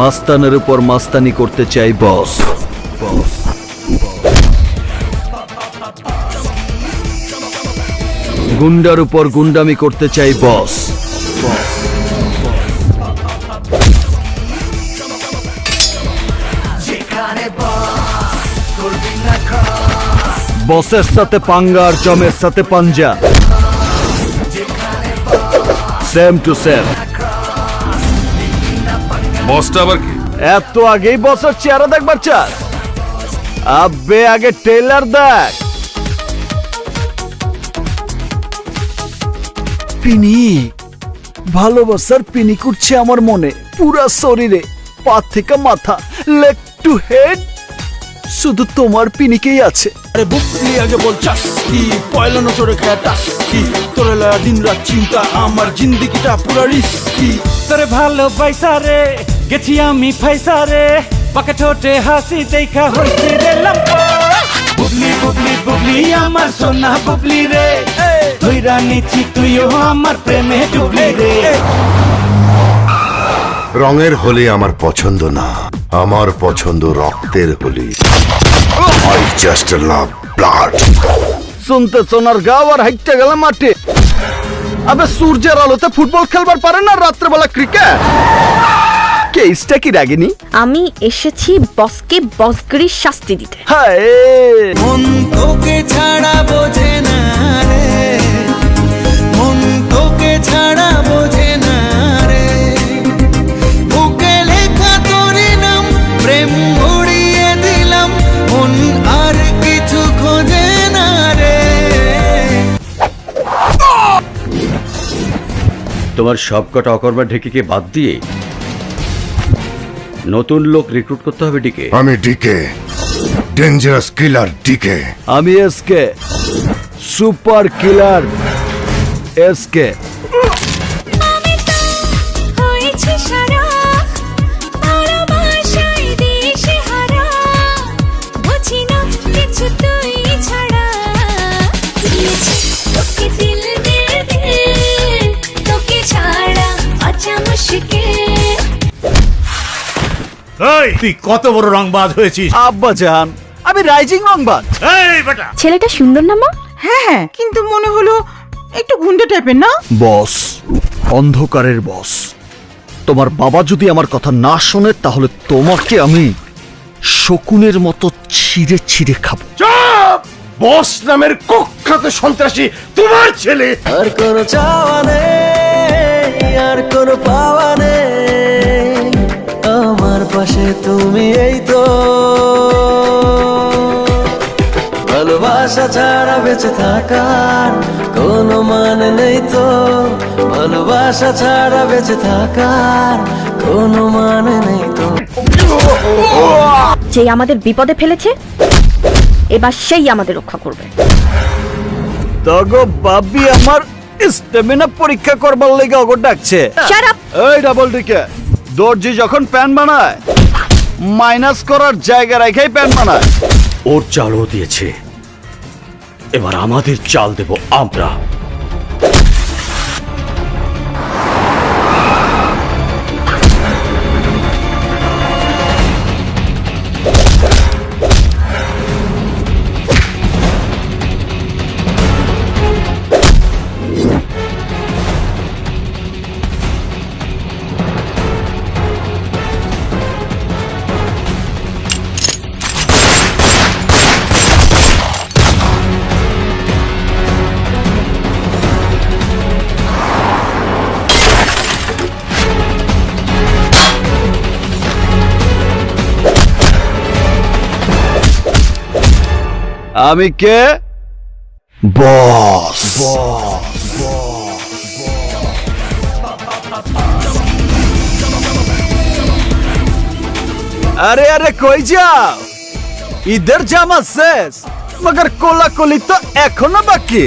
মাস্তানের উপর মাস্তানি করতে চাই বস। গুন্ডার উপর গুন্ডামি করতে চাই বস। বসের সাথে পাঙ্গা আর জমের সাথে পাঞ্জা, সেম টু সেম। বসটা আবার কি? এত আগেই বসের চেহারা দেখবার চাস? আবে আগে ট্রেলার দেখ। পিনি, ভালোবাসার পিনি করছে আমার মনে, পুরা শরীরে, পা থেকে মাথা, লেগ টু হেড, শুধু তোমার পিনিকেই আছে। আরে বুকলি আগে বল চাস্কি, পয়লা নজরে খায় টাস্কি, তোরে লাগা দিন রাত চিন্তা, আমার জিন্দিগিটা পুরা রিস্কি। তোরে ভালোবাসা রে গেছি আমি ফাইসা রে, পাকে ঠোঁটে হাসি দেখা হইছে রে লম্বা। বুবলি বুবলি বুবলি আমার সোনা বুবলি রে, ধইরা নিচ্ছি তুইও আমার প্রেমে ডুবলি রে। রঙের হোলি আমার পছন্দ না, আমার পছন্দ রক্তের Holi. I just love blood. শুনতে সোনার গাও আর হাইটে গেল মাঠে। আবে সূর্যের আলোতে ফুটবল খেলবার পারে না, রাত্রেবেলা ক্রিকেট। কেসটা কি রাগিনি? আমি এসেছি বসকে বসগিরির শাস্তি দিতে। হায়, মন তোকে ছাড়া বোঝে না রে, মন তোকে ছাড়া বোঝে না রে, বুকে লেখা তোর নাম প্রেম উড়িয়ে দিলাম, মন আর কিছু খোঁজে না রে। তোমার সবকটা অকর্মা ঢেকে বাদ দিয়ে নতুন লোক রিক্রুট করতে হবে ডিকে। আমি ডিকে, ডেঞ্জারাস কিলার ডিকে। আমি এসকে, সুপার কিলার এসকে। তুই কত বড় রংবাজ হয়েছিস আব্বা জান, আমি রাইজিং রংবাজ। এই বেটা, ছেলেটা সুন্দর না মা? হ্যাঁ, কিন্তু মনে হলো একটু গুন্ডা টাইপের না? বস, অন্ধকারের বস। তোমার বাবা যদি আমার কথা না শোনে তাহলে তোমাকে আমি শকুনের মতো ছিঁড়ে ছিঁড়ে খাবো। বস নামের কুখ্যাত সন্ত্রাসী তোমার ছেলে। আর কোনো চাওয়া নেই, আর কোনো পাওয়া নেই, আমার পাশে তুমি এই তো। ভালোবাসা ছাড়া বেঁচে থাকার কোনো মানে নেই তো, ভালোবাসা ছাড়া বেঁচে থাকার কোনো মানে নেই তো। যে আমাদের বিপদে ফেলেছে এবার সেই আমাদের রক্ষা করবে। তগো বাবি আমার স্টেমিনা পরীক্ষা করবার লেগে অগর ডাকছে। Shut up! এই ডাবল ডিকে, দর্জি যখন প্যান বানায় মাইনাস করার জায়গা রেখেই প্যান বানায়। ওর চালও দিয়েছে, এবার আমাদের চাল দেব আমরা। আমি কে? বস। अरे अरे কই যাও? ঈদের জামা শেষ, মগর কোলাকুলি তো এখনো বাকি।